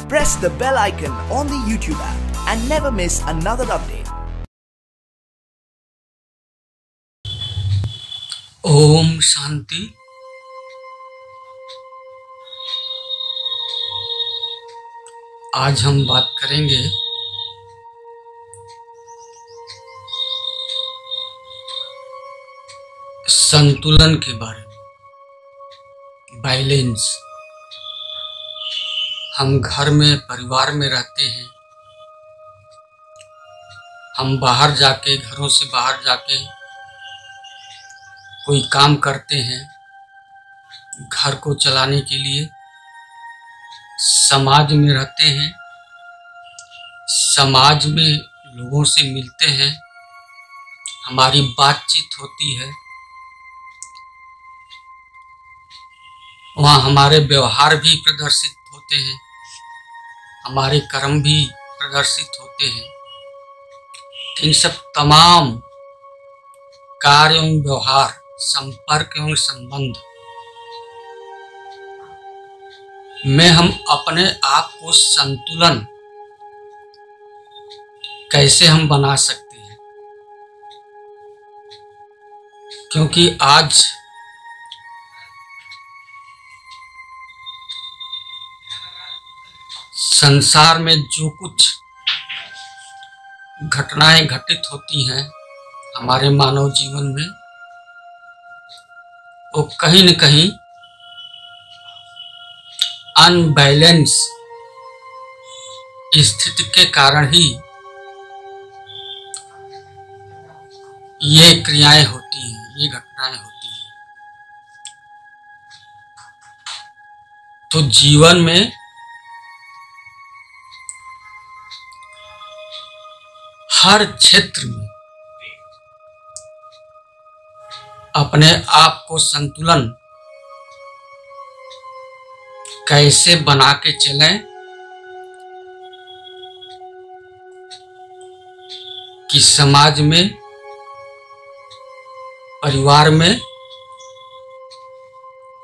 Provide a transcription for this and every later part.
Press the bell icon on the YouTube app and never miss another update. Om Shanti. आज हम बात करेंगे संतुलन के बारे में, बैलेंस। हम घर में परिवार में रहते हैं, हम बाहर जाके घरों से बाहर जाके कोई काम करते हैं घर को चलाने के लिए, समाज में रहते हैं, समाज में लोगों से मिलते हैं, हमारी बातचीत होती है, वहाँ हमारे व्यवहार भी प्रदर्शित होते हैं, हमारे कर्म भी प्रदर्शित होते हैं। इन सब तमाम कार्य एवं व्यवहार, संपर्क एवं संबंध में हम अपने आप को संतुलन कैसे हम बना सकते हैं, क्योंकि आज संसार में जो कुछ घटनाएं घटित होती हैं हमारे मानव जीवन में, वो कहीं न कहीं अनबैलेंस स्थिति के कारण ही ये क्रियाएं होती हैं, ये घटनाएं होती हैं। तो जीवन में हर क्षेत्र में अपने आप को संतुलन कैसे बना के चलें कि समाज में, परिवार में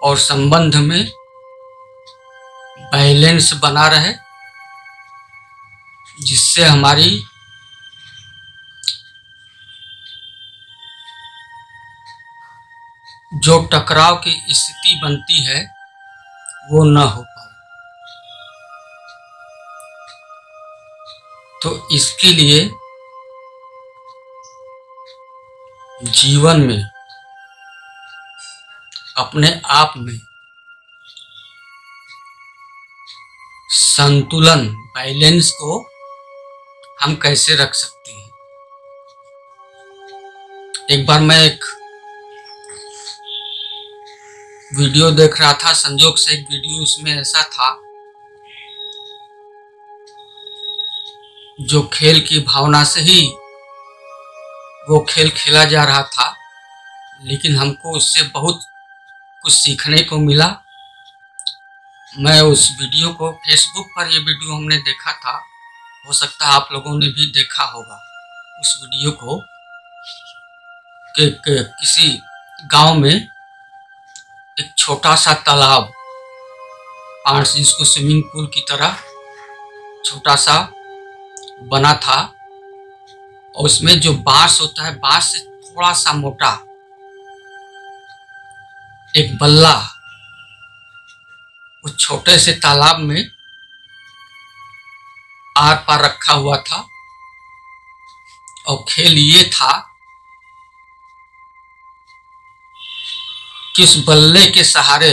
और संबंध में बैलेंस बना रहे, जिससे हमारी जो टकराव की स्थिति बनती है वो न हो पाए। तो इसके लिए जीवन में अपने आप में संतुलन, बैलेंस को हम कैसे रख सकते हैं। एक बार मैं एक वीडियो देख रहा था, संजोग से एक वीडियो उसमें ऐसा था जो खेल की भावना से ही वो खेल खेला जा रहा था, लेकिन हमको उससे बहुत कुछ सीखने को मिला। मैं उस वीडियो को फेसबुक पर, ये वीडियो हमने देखा था, हो सकता है आप लोगों ने भी देखा होगा उस वीडियो को, कि किसी गांव में एक छोटा सा तालाब, जिसको स्विमिंग पूल की तरह छोटा सा बना था, और उसमें जो बांस होता है, बांस से थोड़ा सा मोटा एक बल्ला उस छोटे से तालाब में आर पार रखा हुआ था। और खेल ये था कि उस बल्ले के सहारे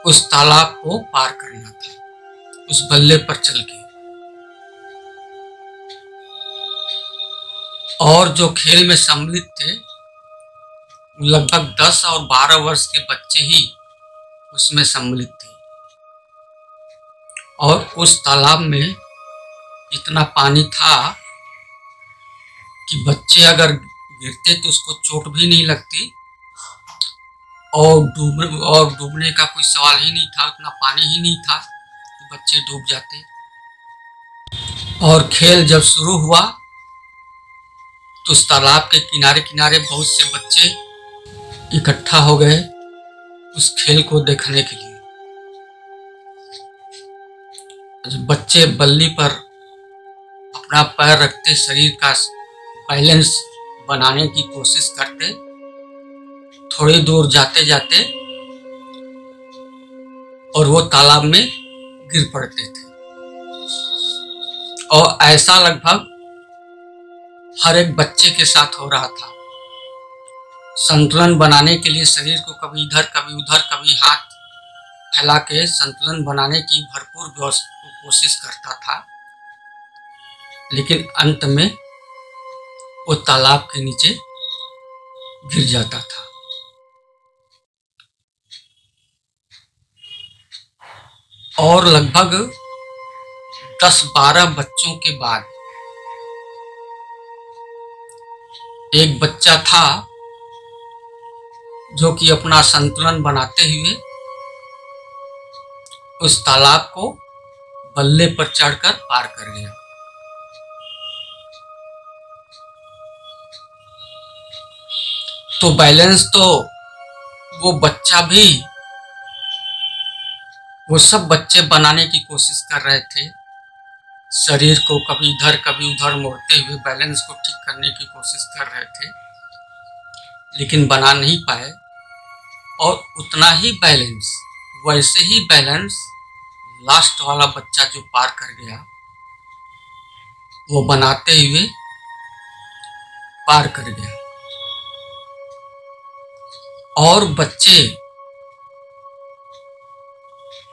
उस तालाब को पार करना था, उस बल्ले पर चल के। और जो खेल में सम्मिलित थे लगभग 10 और 12 वर्ष के बच्चे ही उसमें सम्मिलित थे। और उस तालाब में इतना पानी था कि बच्चे अगर गिरते तो उसको चोट भी नहीं लगती, और डूबने का कोई सवाल ही नहीं था, उतना पानी ही नहीं था कि बच्चे डूब जाते। और खेल जब शुरू हुआ तो उस तालाब के किनारे किनारे बहुत से बच्चे इकट्ठा हो गए उस खेल को देखने के लिए। बच्चे बल्ली पर अपना पैर रखते, शरीर का बैलेंस बनाने की कोशिश करते, थोड़ी दूर जाते जाते और वो तालाब में गिर पड़ते थे। और ऐसा लगभग हर एक बच्चे के साथ हो रहा था। संतुलन बनाने के लिए शरीर को कभी इधर कभी उधर, कभी हाथ फैला के संतुलन बनाने की भरपूर कोशिश करता था, लेकिन अंत में वो तालाब के नीचे गिर जाता था। और लगभग 10-12 बच्चों के बाद एक बच्चा था जो कि अपना संतुलन बनाते हुए उस तालाब को बल्ले पर चढ़कर पार कर गया। तो बैलेंस तो वो बच्चा भी, वो सब बच्चे बनाने की कोशिश कर रहे थे, शरीर को कभी इधर कभी उधर मोड़ते हुए बैलेंस को ठीक करने की कोशिश कर रहे थे, लेकिन बना नहीं पाए। और उतना ही बैलेंस, वैसे ही बैलेंस लास्ट वाला बच्चा जो पार कर गया, वो बनाते हुए पार कर गया। और बच्चे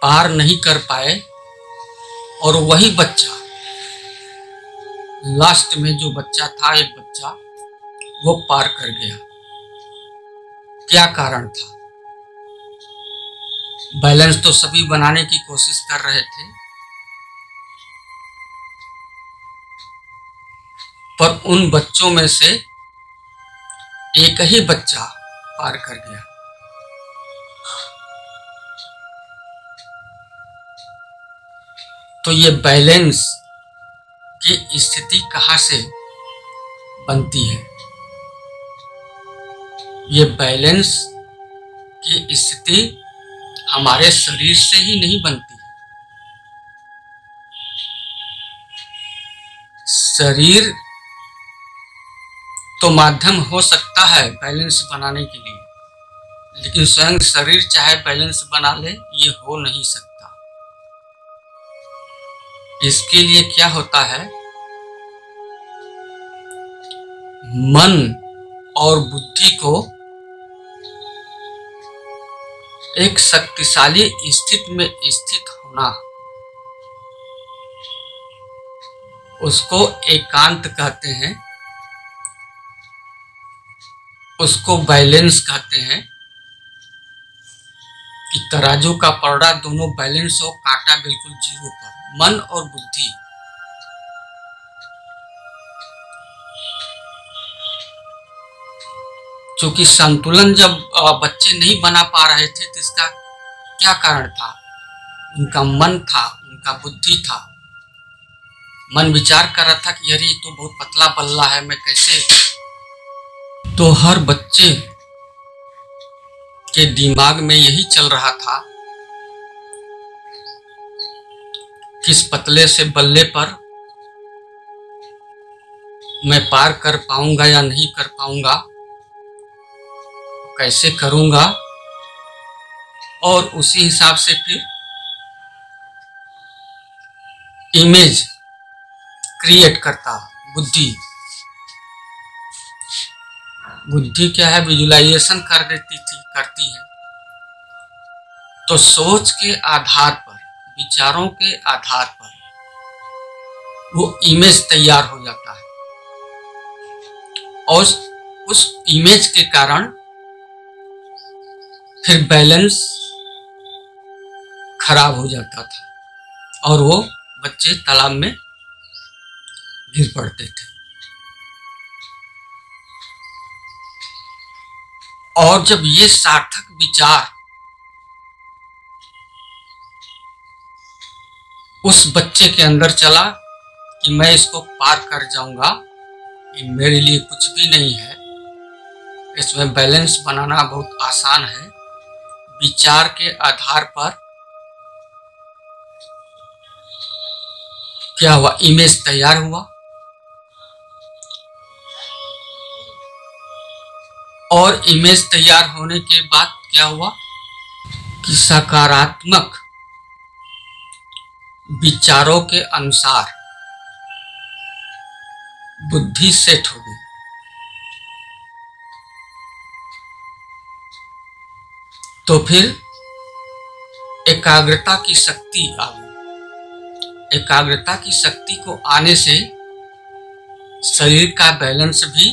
पार नहीं कर पाए, और वही बच्चा लास्ट में जो बच्चा था, एक बच्चा, वो पार कर गया। क्या कारण था? बैलेंस तो सभी बनाने की कोशिश कर रहे थे, पर उन बच्चों में से एक ही बच्चा पार कर गया। तो ये बैलेंस की स्थिति कहाँ से बनती है? ये बैलेंस की स्थिति हमारे शरीर से ही नहीं बनती है। शरीर तो माध्यम हो सकता है बैलेंस बनाने के लिए, लेकिन स्वयं शरीर चाहे बैलेंस बना ले, ये हो नहीं सकता। इसके लिए क्या होता है? मन और बुद्धि को एक शक्तिशाली स्थिति में स्थित होना, उसको एकांत कहते हैं, उसको बैलेंस कहते हैं। कि तराजू का पलड़ा दोनों बैलेंस हो, कांटा बिल्कुल जीरो पर। मन और बुद्धि चूंकि संतुलन जब बच्चे नहीं बना पा रहे थे, तो इसका क्या कारण था? उनका मन था, उनका बुद्धि था। मन विचार कर रहा था कि अरे तो बहुत पतला बल्ला है, मैं कैसे। तो हर बच्चे के दिमाग में यही चल रहा था, किस पतले से बल्ले पर मैं पार कर पाऊंगा या नहीं कर पाऊंगा, कैसे करूंगा। और उसी हिसाब से फिर इमेज क्रिएट करता बुद्धि। बुद्धि क्या है? विजुलाइजेशन कर देती थी, करती है। तो सोच के आधार पर, विचारों के आधार पर वो इमेज तैयार हो जाता है, और उस इमेज के कारण फिर बैलेंस खराब हो जाता था और वो बच्चे तालाब में गिर पड़ते थे। और जब ये सार्थक विचार उस बच्चे के अंदर चला कि मैं इसको पार कर जाऊंगा, ये मेरे लिए कुछ भी नहीं है, इसमें बैलेंस बनाना बहुत आसान है, विचार के आधार पर क्या हुआ, इमेज तैयार हुआ और इमेज तैयार होने के बाद क्या हुआ कि सकारात्मक विचारों के अनुसार बुद्धि सेट हो गई। तो फिर एकाग्रता की शक्ति आ गई। एकाग्रता की शक्ति को आने से शरीर का बैलेंस भी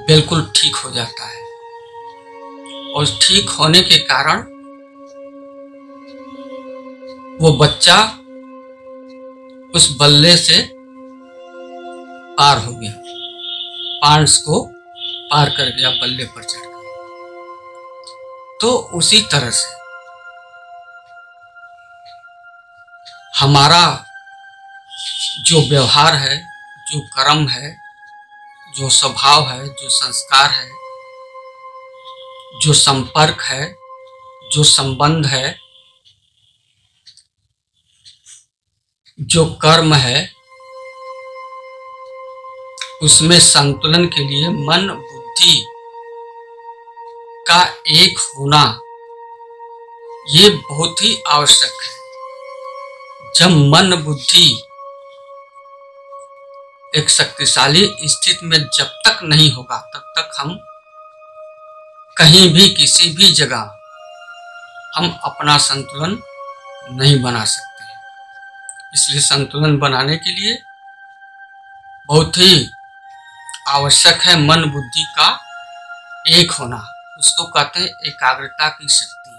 बिल्कुल ठीक हो जाता है और ठीक होने के कारण वो बच्चा उस बल्ले से पार हो गया, पांड्स को पार कर गया, बल्ले पर चढ़ गया। तो उसी तरह से हमारा जो व्यवहार है, जो कर्म है, जो स्वभाव है, जो संस्कार है, जो संपर्क है, जो संबंध है, जो कर्म है, उसमें संतुलन के लिए मन बुद्धि का एक होना ये बहुत ही आवश्यक है। जब मन बुद्धि एक शक्तिशाली स्थिति में जब तक नहीं होगा तब तक हम कहीं भी किसी भी जगह हम अपना संतुलन नहीं बना सकते। इसलिए संतुलन बनाने के लिए बहुत ही आवश्यक है मन बुद्धि का एक होना। उसको कहते हैं एकाग्रता की शक्ति।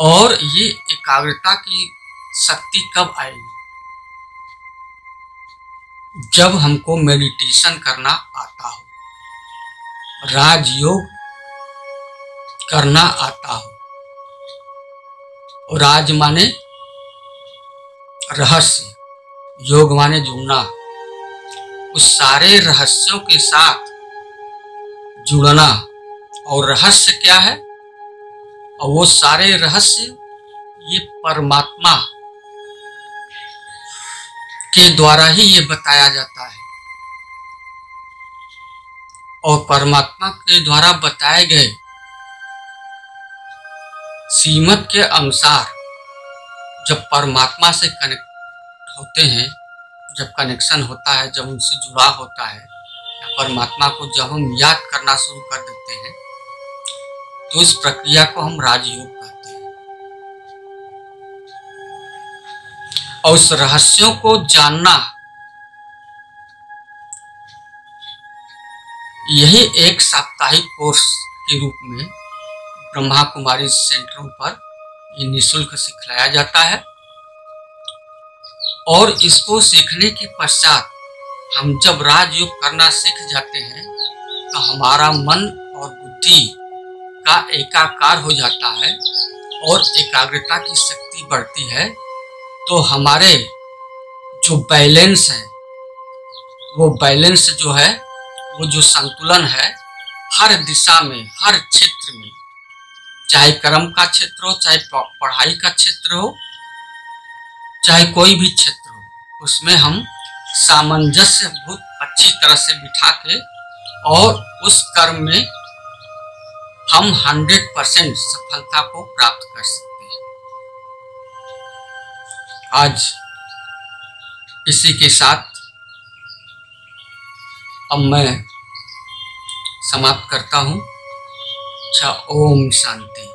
और ये एकाग्रता की शक्ति कब आएगी? जब हमको मेडिटेशन करना आता हो, राजयोग करना आता हो। राज माने रहस्य, योग माने जुड़ना, उस सारे रहस्यों के साथ जुड़ना। और रहस्य क्या है? और वो सारे रहस्य ये परमात्मा के द्वारा ही ये बताया जाता है। और परमात्मा के द्वारा बताए गए सीमत के अनुसार जब परमात्मा से कनेक्ट होते हैं, जब कनेक्शन होता है, जब उनसे जुड़ाव होता है, या परमात्मा को जब हम याद करना शुरू कर देते हैं, तो इस प्रक्रिया को हम राजयोग कहते हैं। और उस रहस्यों को जानना यही एक साप्ताहिक कोर्स के रूप में ब्रह्मा कुमारी सेंटरों पर ये निःशुल्क सिखाया जाता है। और इसको सीखने के पश्चात हम जब राजयोग करना सीख जाते हैं तो हमारा मन और बुद्धि का एकाकार हो जाता है और एकाग्रता की शक्ति बढ़ती है। तो हमारे जो बैलेंस है, वो बैलेंस जो है, वो जो संतुलन है, हर दिशा में, हर क्षेत्र में, चाहे कर्म का क्षेत्र हो, चाहे पढ़ाई का क्षेत्र हो, चाहे कोई भी क्षेत्र हो, उसमें हम सामंजस्य बहुत अच्छी तरह से बिठा के और उस कर्म में हम 100% सफलता को प्राप्त कर सकते हैं। आज इसी के साथ अब मैं समाप्त करता हूँ। अच्छा, ओम शांति।